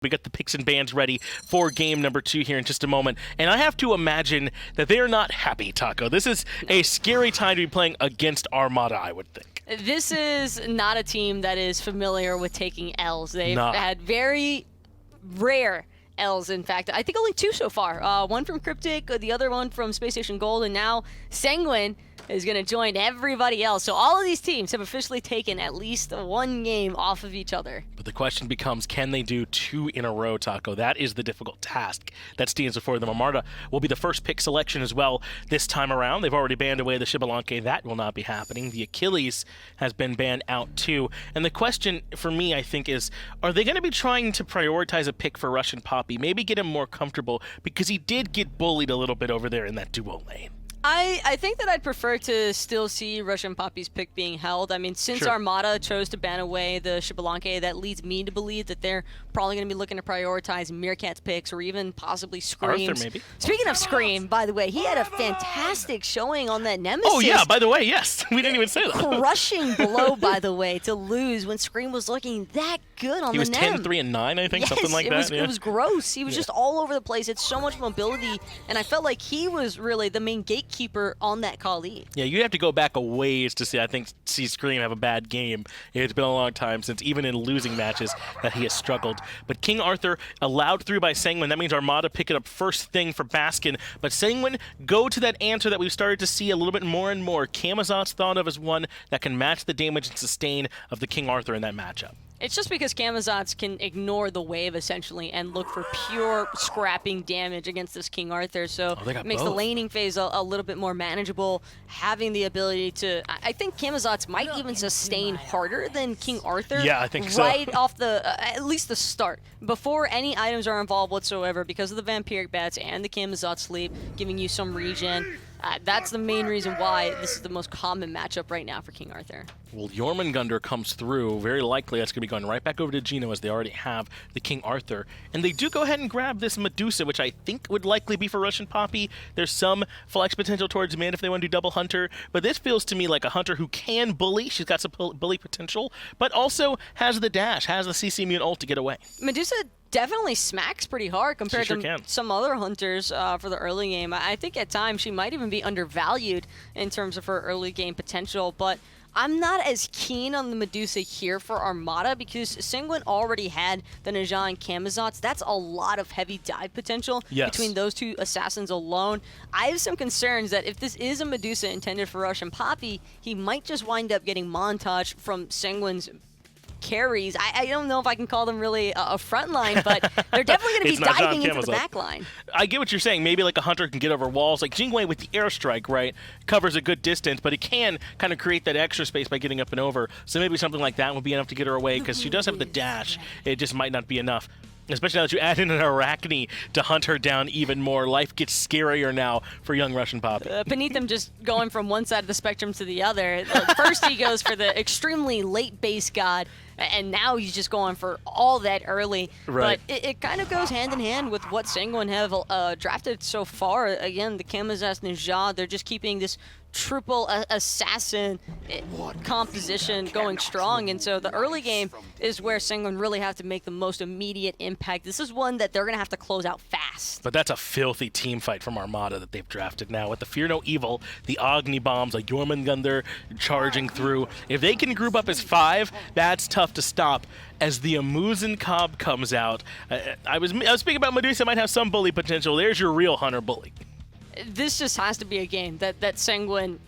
We got the picks and bans ready for game number 2 here in just a moment. And I have to imagine that they're not happy, Taco. This is a scary time to be playing against Armada, I would think. This is not a team that is familiar with taking L's. They've had very rare L's, in fact. I think only 2 so far. One from Cryptic, the other one from Space Station Gold, and now Sanguine is going to join everybody else. So all of these teams have officially taken at least 1 game off of each other. But the question becomes, can they do 2 in a row, Taco? That is the difficult task that stands before them. Armada will be the first pick selection as well this time around. They've already banned away the Xbalanque. That will not be happening. The Achilles has been banned out too. And the question for me, I think, is, are they going to be trying to prioritize a pick for RussianPapi? Maybe get him more comfortable, because he did get bullied a little bit over there in that duo lane. I think that I'd prefer to still see RussianPapi's pick being held. I mean, since Armada chose to ban away the Xbalanque, that leads me to believe that they're probably going to be looking to prioritize Meerkat's picks, or even possibly Scream's. Arthur, maybe. Speaking of Scream, by the way, he had a fantastic showing on that Nemesis. Oh, yeah, by the way, yes. We didn't even say that. Crushing blow, by the way, to lose when Scream was looking that good on the Nem. He was 10-3-9, I think, something like that. It was gross. He was just all over the place. It's so much mobility, and I felt like he was really the main gatekeeper on that Kali. Yeah, you have to go back a ways to see Scream have a bad game. It's been a long time since, even in losing matches, that he has struggled. But King Arthur allowed through by Sanguine. That means Armada pick it up first thing for Baskin. But Sanguine go to that answer that we've started to see a little bit more and more. Camazotz thought of as one that can match the damage and sustain of the King Arthur in that matchup. It's just because Camazotz can ignore the wave, essentially, and look for pure scrapping damage against this King Arthur. So it makes the laning phase a little bit more manageable, having the ability to... I think Camazotz might even sustain harder than King Arthur. Yeah, I think so. Right off the... at least the start. Before any items are involved whatsoever, because of the Vampiric Batz and the Camazotz Sleep, giving you some regen. That's the main reason why this is the most common matchup right now for King Arthur. Well, Jormungandr comes through. Very likely that's going to be going right back over to Geno, as they already have the King Arthur. And they do go ahead and grab this Medusa, which I think would likely be for RussianPapi. There's some flex potential towards mid if they want to do double Hunter. But this feels to me like a Hunter who can bully. She's got some bully potential, but also has the dash, has the CC immune ult to get away. Medusa definitely smacks pretty hard compared to some other hunters for the early game. I think at times she might even be undervalued in terms of her early game potential, but I'm not as keen on the Medusa here for Armada, because Sanguine already had the Neja and Camazotz. That's a lot of heavy dive potential between those 2 assassins alone. I have some concerns that if this is a Medusa intended for RussianPapi, he might just wind up getting montage from Sanguine's carries. I don't know if I can call them really a front line, but they're definitely going to be diving into the back line. I get what you're saying. Maybe like a Hunter can get over walls. Like Jingwei with the airstrike, right, covers a good distance, but it can kind of create that extra space by getting up and over. So maybe something like that would be enough to get her away, because she does have the dash. It just might not be enough. Especially now that you add in an Arachne to hunt her down even more. Life gets scarier now for young RussianPapi. Panitom just going from one side of the spectrum to the other. First he goes for the extremely late base god, and now he's just going for all that early. Right. But it kind of goes hand in hand with what Sanguine have drafted so far. Again, the Camazotz Neja, they're just keeping this triple assassin composition going strong, and so the early game is where Sanguine really have to make the most immediate impact. This is one that they're going to have to close out fast. But that's a filthy team fight from Armada that they've drafted now. With the Fear No Evil, the Agni bombs, like Jormungandr charging through. If they can group up as 5, that's tough to stop. As the Muzen Cobb comes out, I was speaking about Medusa might have some bully potential. There's your real Hunter bully. This just has to be a game that Sanguine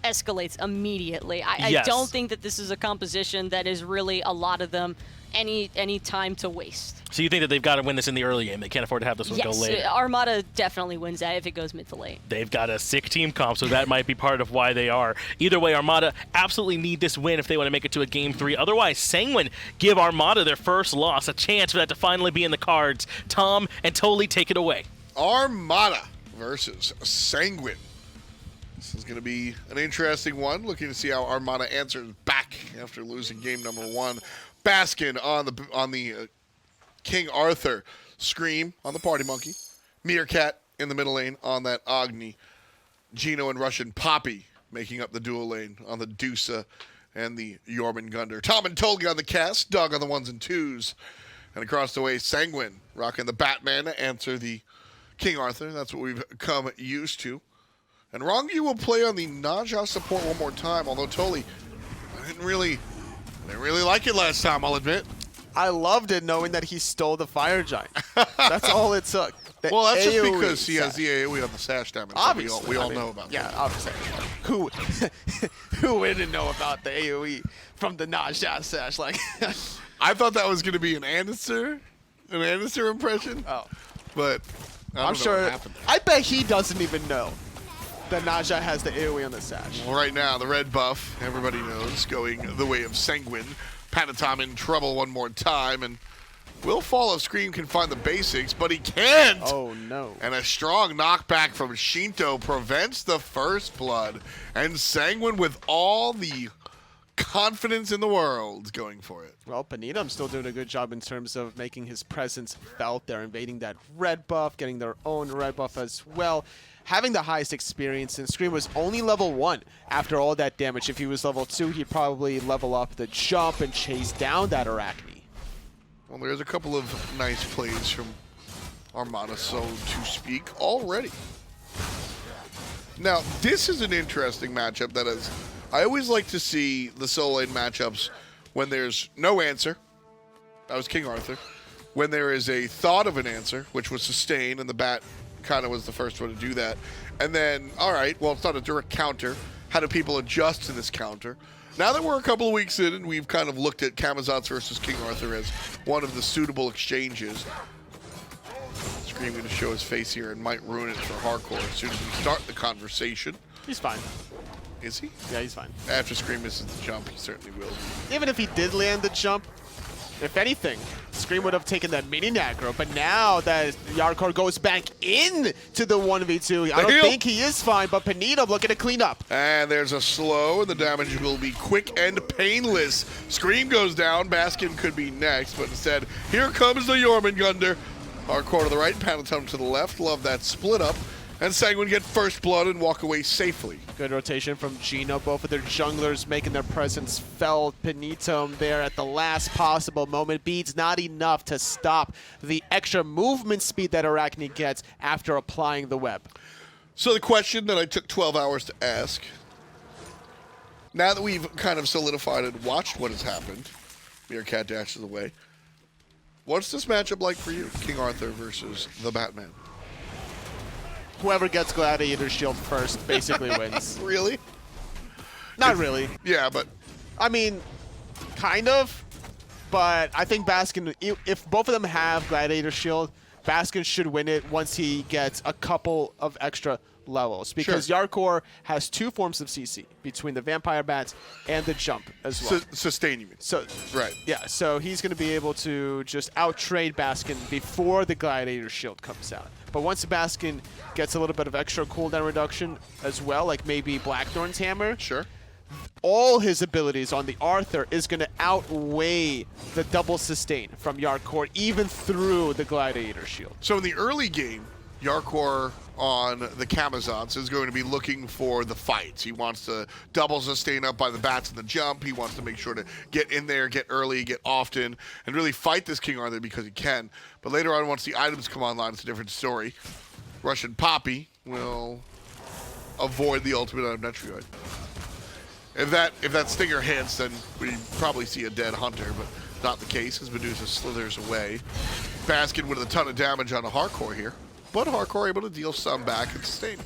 escalates immediately. I don't think that this is a composition that is really a lot of them any time to waste. So you think that they've got to win this in the early game? They can't afford to have this one go late? Yes, Armada definitely wins that if it goes mid to late. They've got a sick team comp, so that might be part of why they are. Either way, Armada absolutely need this win if they want to make it to a Game 3. Otherwise, Sanguine give Armada their first loss, a chance for that to finally be in the cards. Tom and Toli take it away. Armada versus Sanguine. This is going to be an interesting one. Looking to see how Armada answers back after losing game number 1. Baskin on the King Arthur. Scream on the Party Monkey. Meerkat in the middle lane on that Agni. Geno and RussianPapi making up the dual lane on the Medusa and the Jormungandr. Tom and Tolga on the cast. Doug on the 1s and 2s. And across the way, Sanguine rocking the Batman to answer the King Arthur. That's what we've come used to. And Ronngyu will play on the NotGeno support one more time, although Toli, I didn't really like it last time, I'll admit. I loved it knowing that he stole the Fire Giant. That's all it took. Well, that's just AOE because he has sash. the AoE on the sash damage. Obviously. We all know about that. Yeah, obviously. Who wouldn't know about the AoE from the NotGeno sash? Like, I thought that was going to be an answer impression. oh. But I'm sure. I bet he doesn't even know that NotGeno has the AoE on the sash. Well, right now, the red buff, everybody knows, going the way of Sanguine. Panitom in trouble one more time, and will fall if Scream can find the basics, but he can't! Oh, no. And a strong knockback from Sheento prevents the first blood, and Sanguine with all the confidence in the world going for it. Well, Panitom's still doing a good job in terms of making his presence felt there, invading that red buff, getting their own red buff as well. Having the highest experience, and Scream was only level 1 after all that damage. If he was level 2, he'd probably level up the jump and chase down that Arachne. Well, there's a couple of nice plays from Armada, so to speak, already. Now, this is an interesting matchup that is... I always like to see the solo lane matchups when there's no answer. That was King Arthur. When there is a thought of an answer, which was sustain, and the Bat kind of was the first one to do that. And then, all right, well, it's not a direct counter. How do people adjust to this counter? Now that we're a couple of weeks in and we've kind of looked at Camazotz versus King Arthur as one of the suitable exchanges, Scream going to show his face here and might ruin it for Jarcorrr as soon as we start the conversation. He's fine. Is he? Yeah, he's fine. After Scream misses the jump, he certainly will be. Even if he did land the jump, if anything, Scream would have taken that mini aggro, but now that Jarcorrr goes back in to the 1v2, I don't think he is fine, but Panitom looking to clean up. And there's a slow, and the damage will be quick and painless. Scream goes down, Baskin could be next, but instead, here comes the Jormungandr. Jarcorrr to the right, Panitom to the left. Love that split up. And Sanguine get first blood and walk away safely. Good rotation from Geno. Both of their junglers making their presence felt. Panitom there at the last possible moment. Beads not enough to stop the extra movement speed that Arachne gets after applying the web. So the question that I took 12 hours to ask, now that we've kind of solidified and watched what has happened, Meerkat dashes away, what's this matchup like for you? King Arthur versus the Batman. Whoever gets Gladiator Shield first basically wins. Really? Not really. Yeah, but... I mean, kind of. But I think Baskin, if both of them have Gladiator Shield, Baskin should win it once he gets a couple of extra levels. Because Jarcorrr has 2 forms of CC, between the Vampire Bats and the Jump as well. Sustain, you mean? So, right. Yeah, so he's going to be able to just out-trade Baskin before the Gladiator Shield comes out. But once Baskin gets a little bit of extra cooldown reduction as well, like maybe Blackthorn's Hammer, all his abilities on the Arthur is going to outweigh the double sustain from Jarcorrr, even through the Gladiator Shield. So in the early game, Jarcorrr on the Camazotz is going to be looking for the fights. He wants to double sustain up by the Bats and the jump. He wants to make sure to get in there, get early, get often, and really fight this King Arthur because he can. But later on, once the items come online, it's a different story. RussianPapi will avoid the ultimate out of Netrioid. If that stinger hits, then we probably see a dead hunter, but not the case as Medusa slithers away. Baskin with a ton of damage on a Jarcorrr here, but Jarcorrr able to deal some back and sustain.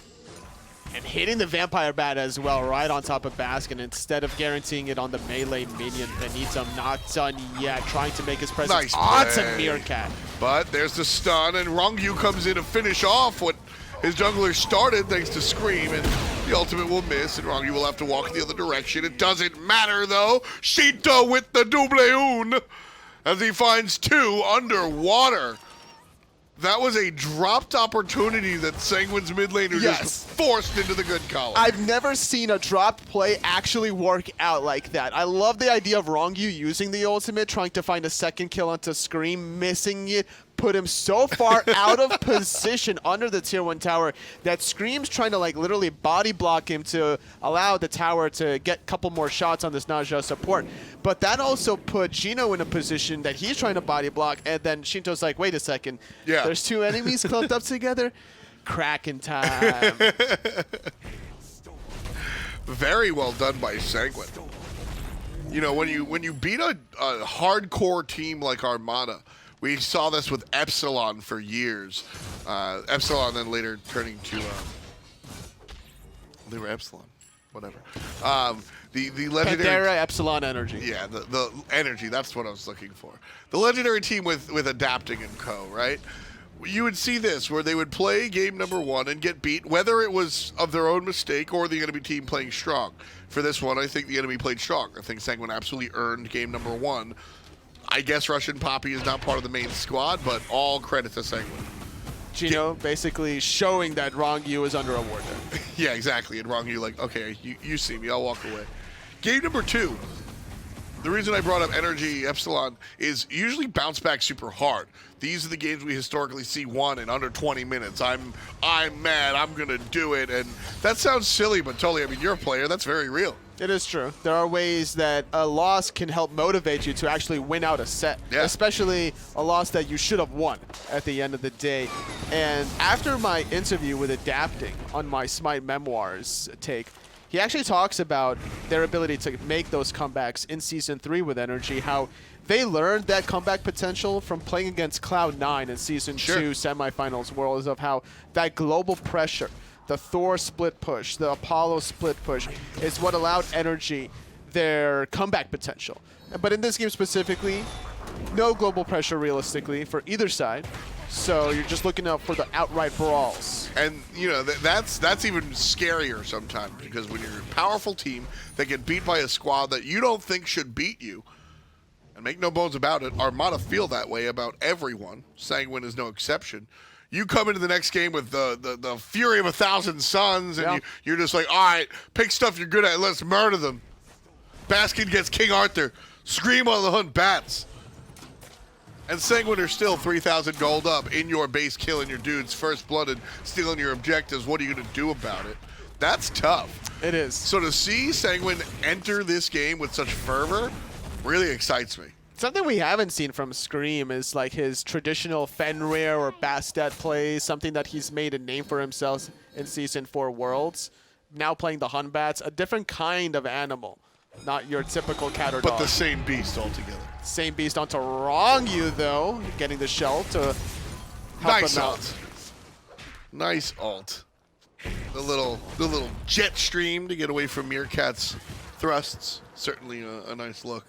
And hitting the Vampire Bat as well, right on top of Baskin, instead of guaranteeing it on the melee minion. Panitom not done yet, trying to make his presence onto Meerkat. But there's the stun, and Ronngyu comes in to finish off what his jungler started thanks to Scream, and the ultimate will miss, and Ronngyu will have to walk the other direction. It doesn't matter, though. Sheento with the double un as he finds 2 underwater. That was a dropped opportunity that Sanguine's mid laner just forced into the good column. I've never seen a dropped play actually work out like that. I love the idea of Ronngyu using the ultimate, trying to find a second kill onto Scream, missing it, put him so far out of position under the tier 1 tower that Scream's trying to like literally body block him to allow the tower to get a couple more shots on this NotGeno support. But that also put Geno in a position that he's trying to body block, and then Sheento's like, wait a second, there's 2 enemies clumped up together? Kraken time. Very well done by Sanguine. You know, when you beat a hardcore team like Armada, we saw this with Epsilon for years. Epsilon then later turning to they were Epsilon, whatever. The legendary Pantera Epsilon Energy. Yeah, the energy. That's what I was looking for. The legendary team with adapting and co. Right. You would see this where they would play game number 1 and get beat, whether it was of their own mistake or the enemy team playing strong. For this one, I think the enemy played strong. I think Sanguine absolutely earned game number 1. I guess RussianPapi is not part of the main squad, but all credit to Sanguine. Geno basically showing that Ronngyu is under a ward there. Yeah, exactly. And Ronngyu like, okay, you see me, I'll walk away. Game number 2. The reason I brought up Energy Epsilon is usually bounce back super hard. These are the games we historically see won in under 20 minutes. I'm mad, I'm gonna do it, and that sounds silly, but totally, I mean, you're a player, that's very real. It is true. There are ways that a loss can help motivate you to actually win out a set, especially a loss that you should have won at the end of the day. And after my interview with Adapting on my SMITE Memoirs take, he actually talks about their ability to make those comebacks in Season 3 with Energy, how they learned that comeback potential from playing against Cloud9 in Season 2 semifinals Worlds, of how that global pressure, the Thor split push, the Apollo split push, is what allowed Energy their comeback potential. But in this game specifically, no global pressure realistically for either side. So you're just looking out for the outright brawls. And, you know, that's even scarier sometimes, because when you're a powerful team that get beat by a squad that you don't think should beat you, and make no bones about it, Armada feel that way about everyone. Sanguine is no exception. You come into the next game with the fury of 1,000 suns, and you're just like, all right, pick stuff you're good at, let's murder them. Baskin gets King Arthur. Scream on the hunt, Batz. And Sanguine are still 3,000 gold up in your base, killing your dudes, first blooded, stealing your objectives. What are you going to do about it? That's tough. It is. So to see Sanguine enter this game with such fervor really excites me. Something we haven't seen from Scream is like his traditional Fenrir or Bastet plays, something that he's made a name for himself in Season 4 Worlds. Now playing the Hunbats, a different kind of animal. Not your typical cat or dog. But the same beast altogether. Same beast onto Ronngyu, though, getting the shell to help nice him out. Ult. Nice ult. The little jet stream to get away from Meerkat's thrusts. Certainly a nice look.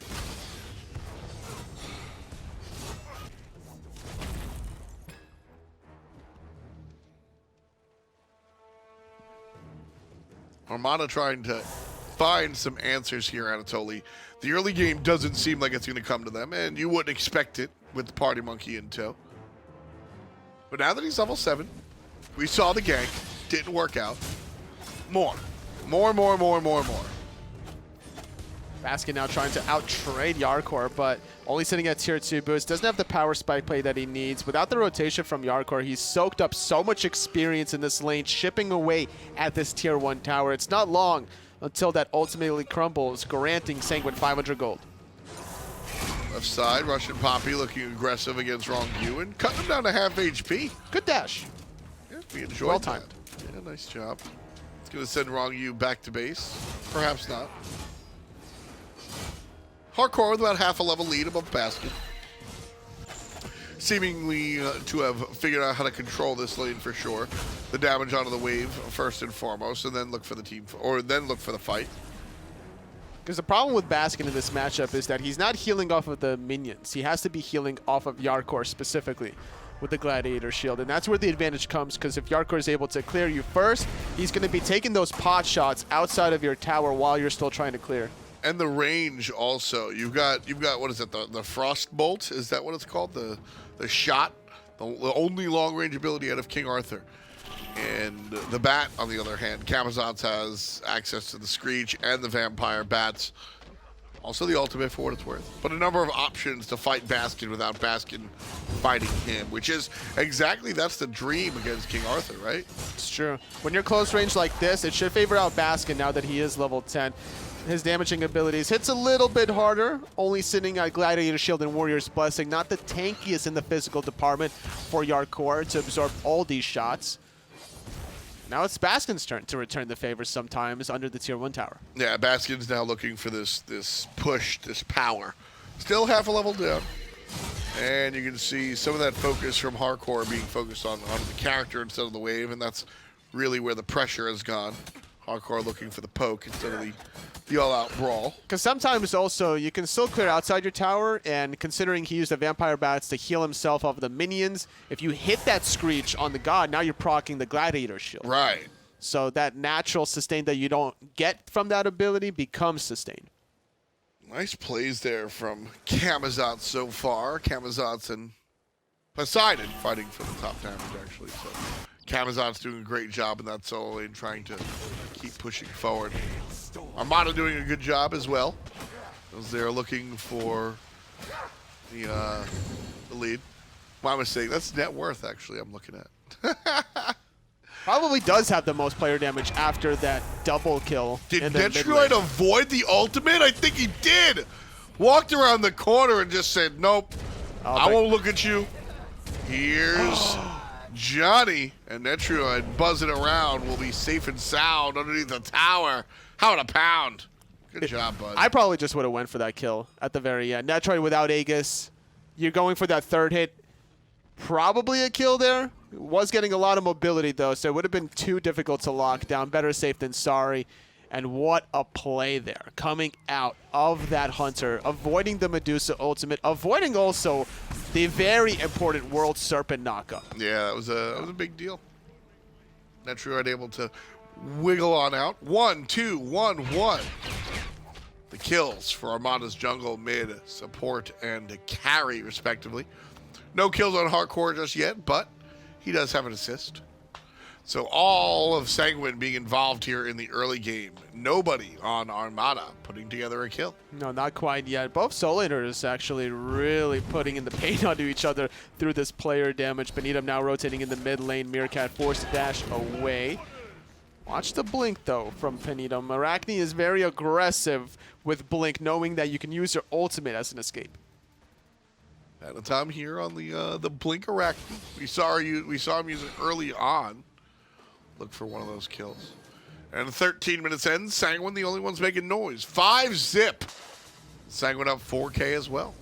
Armada trying to find some answers here, Anatoly. The early game doesn't seem like it's going to come to them, and you wouldn't expect it with the Party Monkey in tow. But now that he's level 7, we saw the gank. Didn't work out. More. Baskin now trying to out-trade Jarcorrr, but only sitting at tier 2 boost. Doesn't have the power spike play that he needs. Without the rotation from Jarcorrr, he's soaked up so much experience in this lane, chipping away at this tier 1 tower. It's not long until that ultimately crumbles, granting Sanguine 500 gold. Left side, RussianPapi looking aggressive against Ronngyu and cutting him down to half HP. Good dash. Yeah, we enjoyed well that. timed. Yeah, nice job. It's going to send Ronngyu back to base. Perhaps not. Jarcorrr with about half a level lead above Baskin. Seemingly to have figured out how to control this lane for sure. The damage onto the wave first and foremost, and then look for the team, or then look for the fight. Because the problem with Baskin in this matchup is that he's not healing off of the minions. He has to be healing off of Jarcorrr specifically with the Gladiator Shield. And that's where the advantage comes, because if Jarcorrr is able to clear you first, he's going to be taking those pot shots outside of your tower while you're still trying to clear. And the range also. You've got what is it? The Frost Bolt? Is that what it's called? The shot? The only long range ability out of King Arthur. And the Bat, on the other hand, Camazotz has access to the Screech and the Vampire Bats. Also the ultimate for what it's worth. But a number of options to fight Baskin without Baskin fighting him, which is exactly, that's the dream against King Arthur, right? It's true. When you're close range like this, it should favor out Baskin now that he is level 10. His damaging abilities hits a little bit harder, only sitting at Gladiator Shield and Warrior's Blessing. Not the tankiest in the physical department for Jarcorrr to absorb all these shots. Now it's Baskin's turn to return the favor sometimes under the tier 1 tower. Yeah, Baskin's now looking for this push, this power. Still half a level down. And you can see some of that focus from Jarcorrr being focused on the character instead of the wave, and that's really where the pressure has gone. Jarcorrr looking for the poke instead of the all-out brawl. Because sometimes also you can still clear outside your tower, and considering he used the Vampire Bats to heal himself off of the minions, if you hit that Screech on the god, now you're proccing the Gladiator Shield. Right. So that natural sustain that you don't get from that ability becomes sustained. Nice plays there from Camazotz so far. Camazotz and Poseidon fighting for the top damage, actually. So Camazotz doing a great job in that solo lane, trying to keep pushing forward. Armada doing a good job as well, as they're looking for the lead. My mistake. That's net worth, actually, I'm looking at. Probably does have the most player damage after that double kill. Did Netrioid avoid the ultimate? I think he did. Walked around the corner and just said, nope, I won't look at you. Here's Johnny, and Netrioid buzzing around will be safe and sound underneath the tower. How about a pound? Good job, bud. I probably just would have went for that kill at the very end. Netrioid without Aegis. You're going for that third hit. Probably a kill there. Was getting a lot of mobility, though, so it would have been too difficult to lock down. Better safe than sorry. And what a play there. Coming out of that Hunter, avoiding the Medusa ultimate, avoiding also the very important World Serpent knockup. Yeah, that was a big deal. Netrioid able to wiggle on out. 1, 2, 1, 1. The kills for Armada's jungle, mid, support, and carry, respectively. No kills on Jarcorrr just yet, but he does have an assist. So all of Sanguine being involved here in the early game. Nobody on Armada putting together a kill. No, not quite yet. Both Solators actually really putting in the paint onto each other through this player damage. Panitom now rotating in the mid lane. Meerkat forced to dash away. Watch the blink, though, from Panitom. Arachne is very aggressive with blink, knowing that you can use your ultimate as an escape. Panitom here on the blink Arachne. We saw him use it early on. Look for one of those kills. And 13 minutes in, Sanguine the only ones making noise. 5-zip. Sanguine up 4K as well.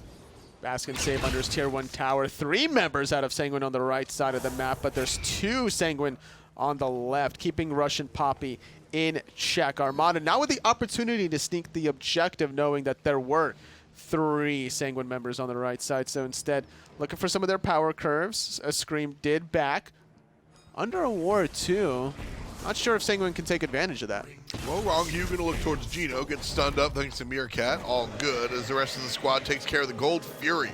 Baskin save under his tier 1 tower. 3 members out of Sanguine on the right side of the map, but there's 2 Sanguine on the left, keeping RussianPapi in check. Armada now with the opportunity to sneak the objective, knowing that there were 3 Sanguine members on the right side. So instead, looking for some of their power curves. A Scream did back. Under a ward, too. Not sure if Sanguine can take advantage of that. Well, Ronngyu going to look towards Geno. Gets stunned up thanks to Meerkat. All good as the rest of the squad takes care of the Gold Fury.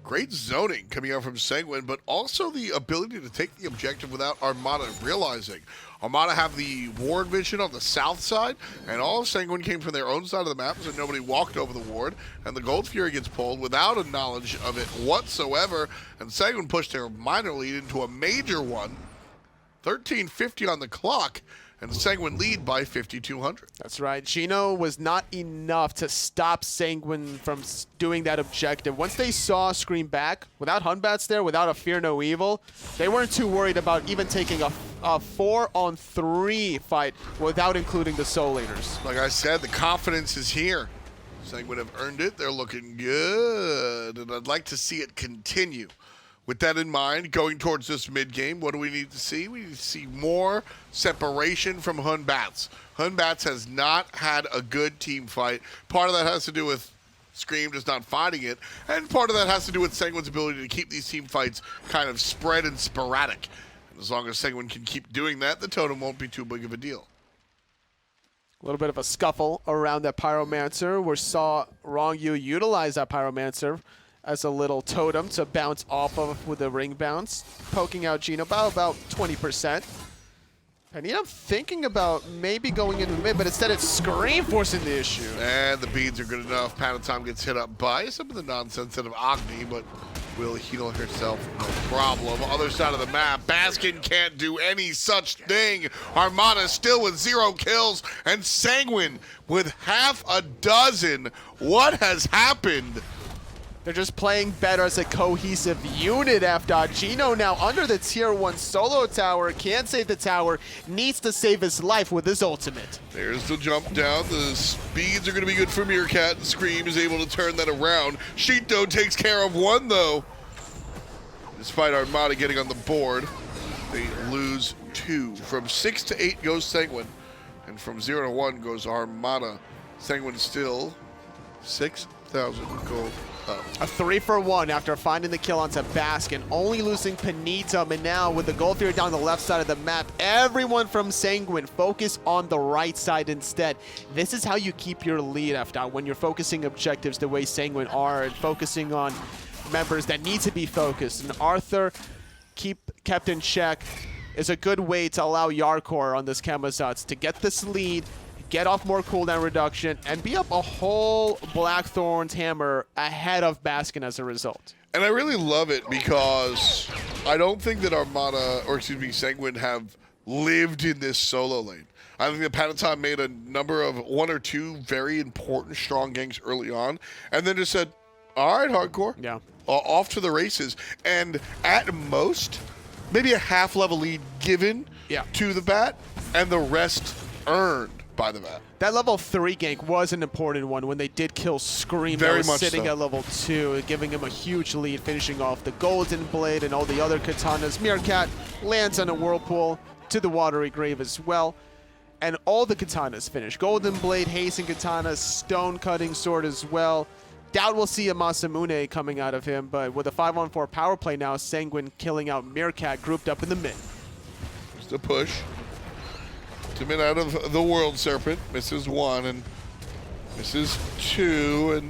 Great zoning coming out from Sanguine, but also the ability to take the objective without Armada realizing. Armada have the ward vision on the south side, and all of Sanguine came from their own side of the map, so nobody walked over the ward, and the Gold Fury gets pulled without a knowledge of it whatsoever, and Sanguine pushed their minor lead into a major one. 13:50 on the clock, and Sanguine lead by 5,200. That's right. Geno was not enough to stop Sanguine from doing that objective. Once they saw Scream back, without Hunbats there, without a Fear No Evil, they weren't too worried about even taking a 4-on-3 fight without including the Soul Leaders. Like I said, the confidence is here. Sanguine have earned it. They're looking good, and I'd like to see it continue. With that in mind, going towards this mid-game, what do we need to see? We need to see more separation from Hunbats. Hunbats has not had a good team fight. Part of that has to do with Scream just not fighting it, and part of that has to do with Sanguine's ability to keep these team fights kind of spread and sporadic. And as long as Sanguine can keep doing that, the totem won't be too big of a deal. A little bit of a scuffle around that Pyromancer. We saw Ronngyu utilize that Pyromancer as a little totem to bounce off of with a ring bounce, poking out Geno about 20%. Panitom thinking about maybe going into mid, but instead it's Screammmmm forcing the issue. And the beads are good enough. Panitom gets hit up by some of the nonsense out of Agni, but will heal herself, no problem. Other side of the map, Baskin can't do any such thing. Armada still with 0 kills, and Sanguine with half a dozen. What has happened? They're just playing better as a cohesive unit after NotGeno now under the tier 1 solo tower. Can't save the tower, needs to save his life with his ultimate. There's the jump down. The speeds are going to be good for Meerkat. Screammmmm is able to turn that around. Sheento takes care of one, though. Despite Armada getting on the board, they lose 2. From 6 to 8 goes Sanguine, and from 0 to 1 goes Armada. Sanguine still 6,000 gold. A 3-for-1 after finding the kill onto Baskin, only losing Panitom, and now with the gold fear down the left side of the map, everyone from Sanguine focus on the right side instead. This is how you keep your lead after when you're focusing objectives the way Sanguine are and focusing on members that need to be focused. And Arthur kept in check is a good way to allow Jarcorrr on this Camazotz to get this lead, get off more cooldown reduction, and be up a whole Blackthorn's hammer ahead of Baskin as a result. And I really love it because I don't think that Armada, or excuse me, Sanguine have lived in this solo lane. I think that Panitom made a number of 1 or 2 very important strong ganks early on, and then just said, all right, hardcore. Yeah. Off to the races. And at most, maybe a half-level lead given to the Bat, and the rest earned by the Bat. That level 3 gank was an important one when they did kill Screammmmm. Very that was much sitting so. at level 2, giving him a huge lead, finishing off the Golden Blade and all the other katanas. Meerkat lands on a Whirlpool to the Watery Grave as well. And all the katanas finish. Golden Blade, Hasten Katana, Stone Cutting Sword as well. Doubt we'll see a Masamune coming out of him, but with a 5-on-4 power play now, Sanguine killing out Meerkat grouped up in the mid. Just a push. Ultimate out of the World Serpent. Misses 1 and misses 2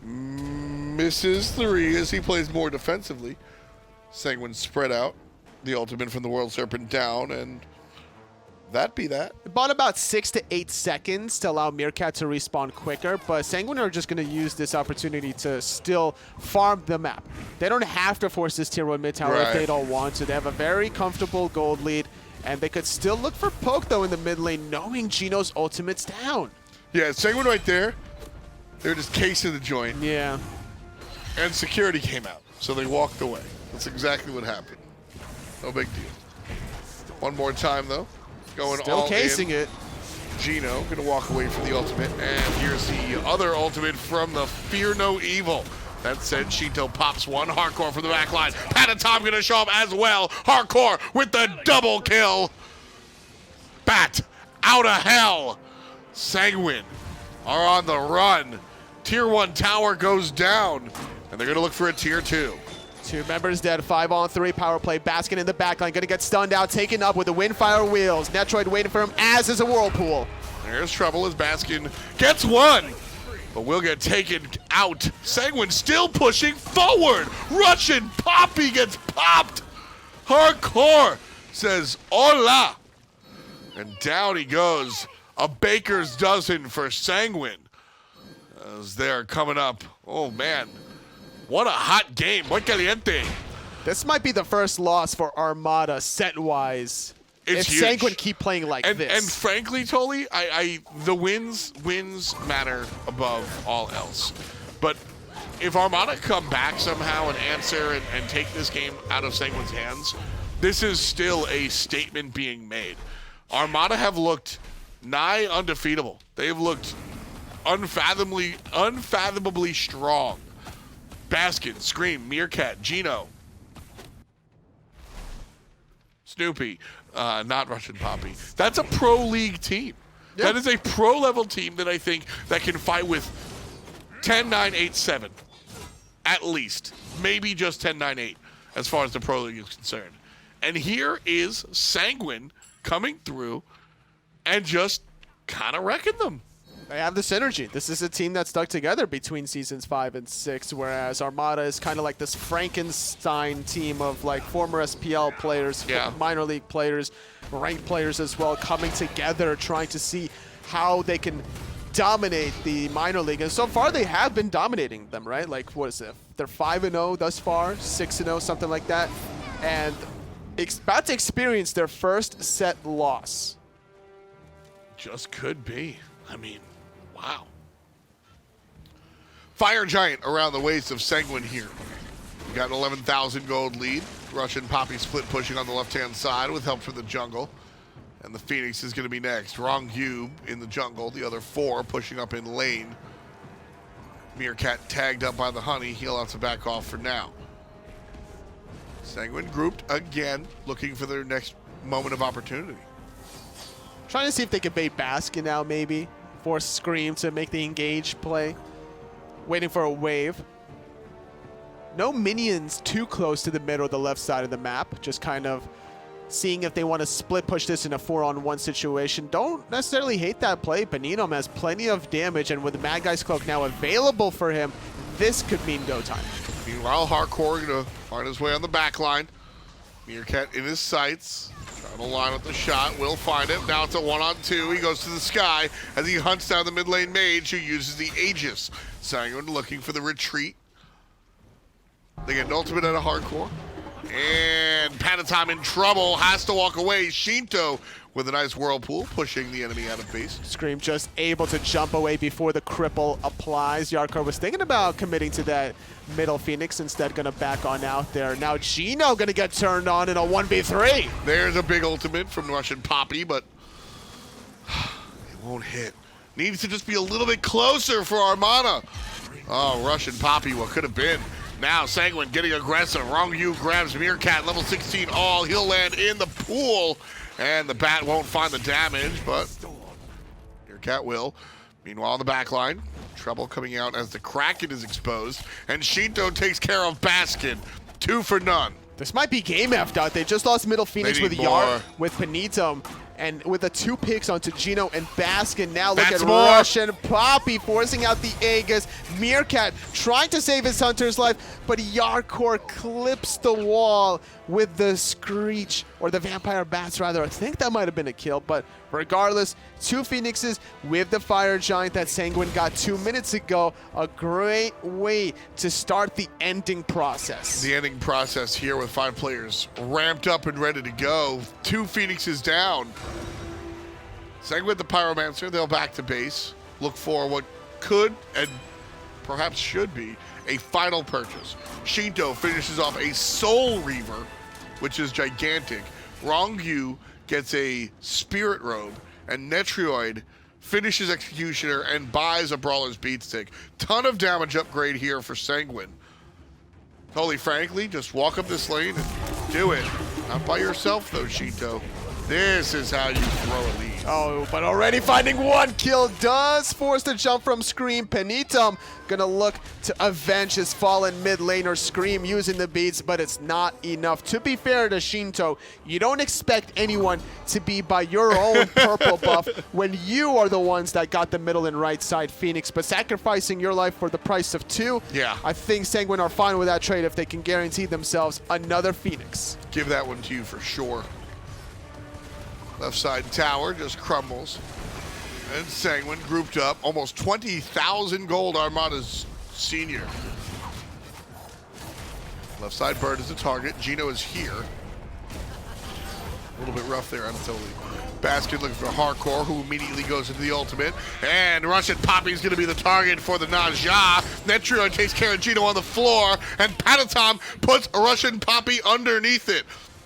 and misses 3 as he plays more defensively. Sanguine spread out. The ultimate from the World Serpent down, and that be that. It bought about 6 to 8 seconds to allow Meerkat to respawn quicker, but Sanguine are just going to use this opportunity to still farm the map. They don't have to force this tier 1 mid tower if they don't want to. They have a very comfortable gold lead, and they could still look for poke though in the mid lane, knowing Geno's ultimate's down. Yeah, Sanguine right there. They're just casing the joint. Yeah. And security came out, so they walked away. That's exactly what happened. No big deal. One more time though. Going still all casing in. it. Geno gonna walk away from the ultimate, and here's the other ultimate from the Fear No Evil. That said, Sheento pops one. Jarcorrr from the back line. Panitom gonna show up as well. Jarcorrr with the double kill. Bat out of hell. Sanguine are on the run. Tier 1 tower goes down, and they're gonna look for a tier 2. 2 members dead, 5-on-3 power play. Baskin in the backline, gonna get stunned out, taken up with the Windfire Wheels. Netrioid waiting for him, as is a Whirlpool. There's trouble as Baskin gets 1, but will get taken out. Sanguine still pushing forward. RussianPapi gets popped. Jarcorrr says, hola. And down he goes. A baker's dozen for Sanguine. As they're coming up. Oh, man. What a hot game. Muy caliente. This might be the first loss for Armada set-wise. It's if huge. Sanguine keep playing like this. And frankly, Toli, the wins matter above all else. But if Armada come back somehow and answer and take this game out of Sanguine's hands, this is still a statement being made. Armada have looked nigh undefeatable. They've looked unfathomably strong. Baskin, Screammmmm, Meerkat, Geno, Snoopy, not RussianPapi. That's a pro league team. Yep. That is a pro level team that I think that can fight with 10-9-8-7 at least, maybe just 10-9-8 as far as the pro league is concerned. And here is Sanguine coming through and just kind of wrecking them. They have the synergy. This is a team that's stuck together between seasons 5 and 6, whereas Armada is kind of like this Frankenstein team of like former SPL players, minor league players, ranked players as well, coming together, trying to see how they can dominate the minor league. And so far, they have been dominating them, right? Like, what is it? They're 5-0 thus far, 6-0, something like that. And about to experience their first set loss. Just could be. I mean, wow. Fire Giant around the waist of Sanguine here. We got an 11,000 gold lead. RussianPapi split pushing on the left-hand side with help from the jungle. And the Phoenix is going to be next. Ronngyu in the jungle. The other 4 pushing up in lane. Meerkat tagged up by the honey. He'll have to back off for now. Sanguine grouped again, looking for their next moment of opportunity. Trying to see if they can bait Baskin now, maybe. Force Scream to make the engage play. Waiting for a wave. No minions too close to the middle or the left side of the map. Just kind of seeing if they want to split push this in a 4-on-1 situation. Don't necessarily hate that play. Panitom has plenty of damage, and with the Mad Guy's Cloak now available for him, this could mean go time. Meanwhile, Jarcorrr going to find his way on the back line. Meerkat in his sights. Trying to line up the shot. Will find it. Now it's a 1-on-2. He goes to the sky as he hunts down the mid lane mage who uses the Aegis. Sanguine looking for the retreat. They get an ultimate out of Jarcorrr. And Panitom in trouble, has to walk away. Sheento with a nice whirlpool, pushing the enemy out of base. Scream just able to jump away before the cripple applies. Jarcorrr was thinking about committing to that middle Phoenix, instead gonna back on out there. Now Geno gonna get turned on in a 1v3. There's a big ultimate from RussianPapi, but it won't hit. Needs to just be a little bit closer for Armada. Oh, RussianPapi, what could have been. Now Sanguine getting aggressive. Ronngyu grabs Meerkat, level 16 all. He'll land in the pool, and the bat won't find the damage, but Meerkat will. Meanwhile, on the back line, trouble coming out as the Kraken is exposed, and Sheento takes care of Baskin. 2 for none. This might be game effed out. They just lost middle Phoenix with Yar, with Panitom, and with the 2 picks onto Geno and Baskin. Now look at RussianPapi forcing out the Aegis. Meerkat trying to save his hunter's life, but Jarcorrr clips the wall with the Screech, or the Vampire Bats rather. I think that might have been a kill, but regardless, 2 Phoenixes with the Fire Giant that Sanguine got 2 minutes ago. A great way to start the ending process. The ending process here with 5 players ramped up and ready to go. 2 Phoenixes down. Sanguine with the Pyromancer, they'll back to base. Look for what could and perhaps should be a final purchase. Sheento finishes off a Soul Reaver, which is gigantic. Ronngyu gets a Spirit Robe, and Netrioid finishes Executioner and buys a Brawler's Beatstick. Ton of damage upgrade here for Sanguine. Totally frankly, just walk up this lane and do it. Not by yourself though, Sheento. This is how you throw a lead. Oh, but already finding 1 kill does force the jump from Scream. Panitom gonna look to avenge his fallen mid laner Scream using the beats, but it's not enough. To be fair to Sheento, you don't expect anyone to be by your own purple buff when you are the ones that got the middle and right side Phoenix, but sacrificing your life for the price of 2, I think Sanguine are fine with that trade if they can guarantee themselves another Phoenix. Give that one to you for sure. Left side tower just crumbles. And Sanguine grouped up. Almost 20,000 gold Armada's senior. Left side bird is the target. Geno is here. A little bit rough there, Anatoly. Baskin looking for Jarcorrr, who immediately goes into the ultimate. And RussianPapi is going to be the target for the Naja. Netrioid takes care of Geno on the floor. And Panitom puts RussianPapi underneath it.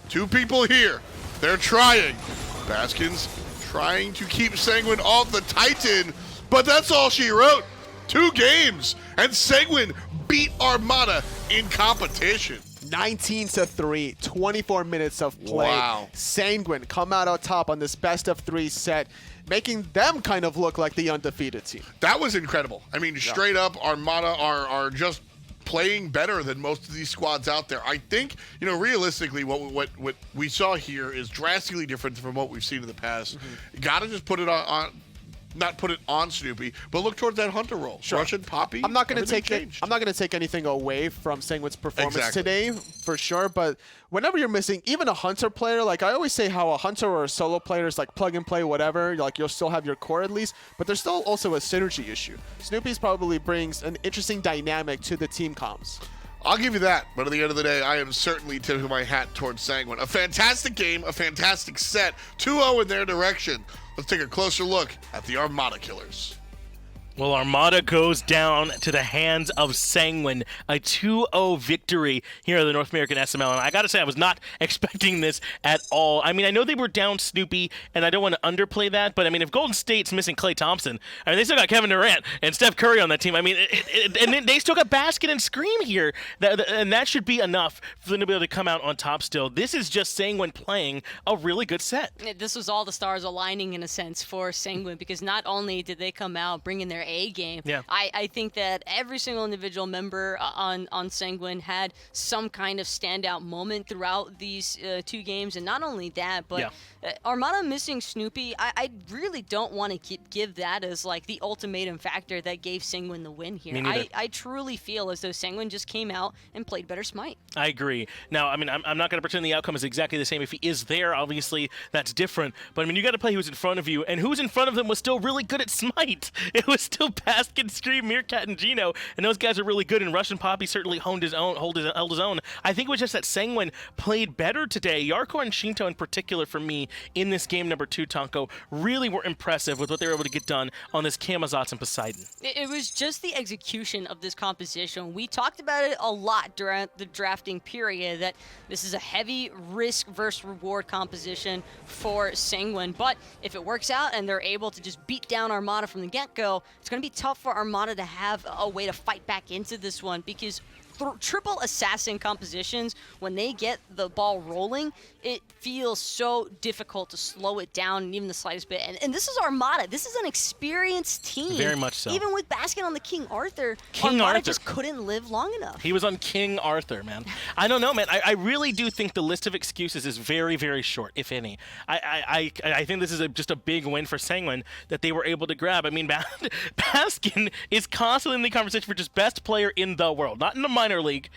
2 people here. They're trying. Baskin's trying to keep Sanguine off the Titan, but that's all she wrote. 2 games, and Sanguine beat Armada in competition. 19-3, 24 minutes of play. Wow. Sanguine come out on top on this best of 3 set, making them kind of look like the undefeated team. That was incredible. I mean, straight up, Armada are just playing better than most of these squads out there. I think, you know, realistically, what we saw here is drastically different from what we've seen in the past. Got to just put it on not put it on Snoopy, but look towards that Hunter role. Sure. RussianPapi. I'm not going to take it. I'm not going to take anything away from Sanguine's performance today, for sure. But whenever you're missing even a Hunter player, like I always say, how a Hunter or a solo player is like plug and play, whatever. Like you'll still have your core at least, but there's still also a synergy issue. Snoopy's probably brings an interesting dynamic to the team comms. I'll give you that, but at the end of the day, I am certainly tipping my hat towards Sanguine. A fantastic game, a fantastic set, 2-0 in their direction. Let's take a closer look at the Armada Killers. Well, Armada goes down to the hands of Sanguine, a 2-0 victory here at the North American SML. And I got to say, I was not expecting this at all. I mean, I know they were down Snoopy, and I don't want to underplay that, but I mean, if Golden State's missing Klay Thompson, I mean, they still got Kevin Durant and Steph Curry on that team. I mean, and then they still got Baskin and Scream here, and that should be enough for them to be able to come out on top still. This is just Sanguine playing a really good set. This was all the stars aligning, in a sense, for Sanguine, because not only did they come out bringing their A game. Yeah. I think that every single individual member on Sanguine had some kind of standout moment throughout these 2 games, and not only that, but Armada missing Snoopy, I really don't want to give that as like the ultimatum factor that gave Sanguine the win here. I truly feel as though Sanguine just came out and played better Smite. I agree. Now, I mean, I'm not going to pretend the outcome is exactly the same. If he is there, obviously, that's different. But, I mean, you got to play who's in front of you, and who's in front of them was still really good at Smite. It was still Baskin, Scream, Meerkat, and Geno, and those guys are really good, and RussianPapi certainly held his own. I think it was just that Sanguine played better today. Jarcorrr and Sheento in particular, for me, in this game number 2, Tonko, really were impressive with what they were able to get done on this Camazotz and Poseidon. It was just the execution of this composition. We talked about it a lot during the drafting period, that this is a heavy risk versus reward composition for Sanguine, but if it works out and they're able to just beat down Armada from the get-go, it's going to be tough for Armada to have a way to fight back into this one, because triple assassin compositions, when they get the ball rolling, it feels so difficult to slow it down even the slightest bit. And this is Armada. This is an experienced team. Very much so. Even with Baskin on the King Arthur, Armada just couldn't live long enough. He was on King Arthur, man. I don't know, man. I really do think the list of excuses is very, very short, if any. I think this is just a big win for Sanguine that they were able to grab. I mean, Baskin is constantly in the conversation for just best player in the world, not in the minor league.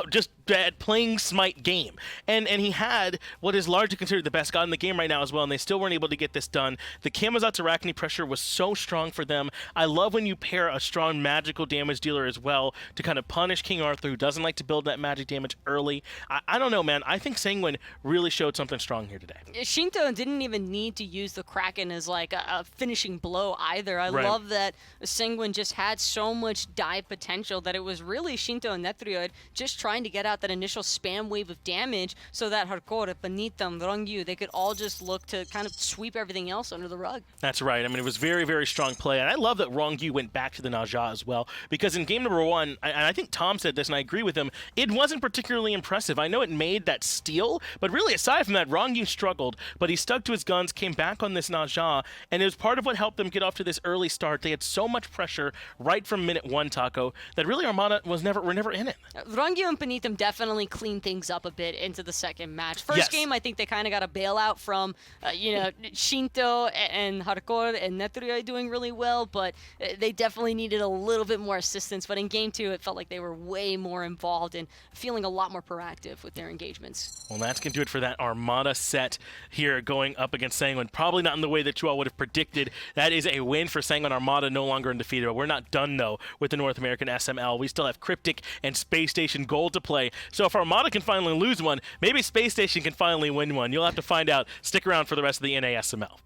Just playing Smite game. And he had what is largely considered the best god in the game right now as well, and they still weren't able to get this done. The Camazotz Arachne pressure was so strong for them. I love when you pair a strong magical damage dealer as well to kind of punish King Arthur, who doesn't like to build that magic damage early. I don't know, man. I think Sanguine really showed something strong here today. Sheento didn't even need to use the Kraken as like a finishing blow either. I love that Sanguine just had so much dive potential that it was really Sheento and Netrioid just trying to get out that initial spam wave of damage so that Jarcorrr, Panitom, Ronngyu, they could all just look to kind of sweep everything else under the rug. That's right. I mean, it was very, very strong play. And I love that Ronngyu went back to the Naja as well, because in game number 1, and I think Tom said this, and I agree with him, it wasn't particularly impressive. I know it made that steal, but really, aside from that, Ronngyu struggled, but he stuck to his guns, came back on this Naja, and it was part of what helped them get off to this early start. They had so much pressure right from minute 1, Taco, that really Armada were never in it. Ronngyu and Panitom definitely cleaned things up a bit into the second match. First game, I think they kind of got a bailout from, Sheento and Jarcorrr and Netrioid doing really well, but they definitely needed a little bit more assistance. But in game 2, it felt like they were way more involved and feeling a lot more proactive with their engagements. Well, that's going to do it for that Armada set here going up against Sanguine. Probably not in the way that you all would have predicted. That is a win for Sanguine. Armada no longer undefeated, but we're not done, though, with the North American SML. We still have Cryptic and Space Station Gold to play. So if Armada can finally lose one, maybe Space Station can finally win one. You'll have to find out. Stick around for the rest of the NASML.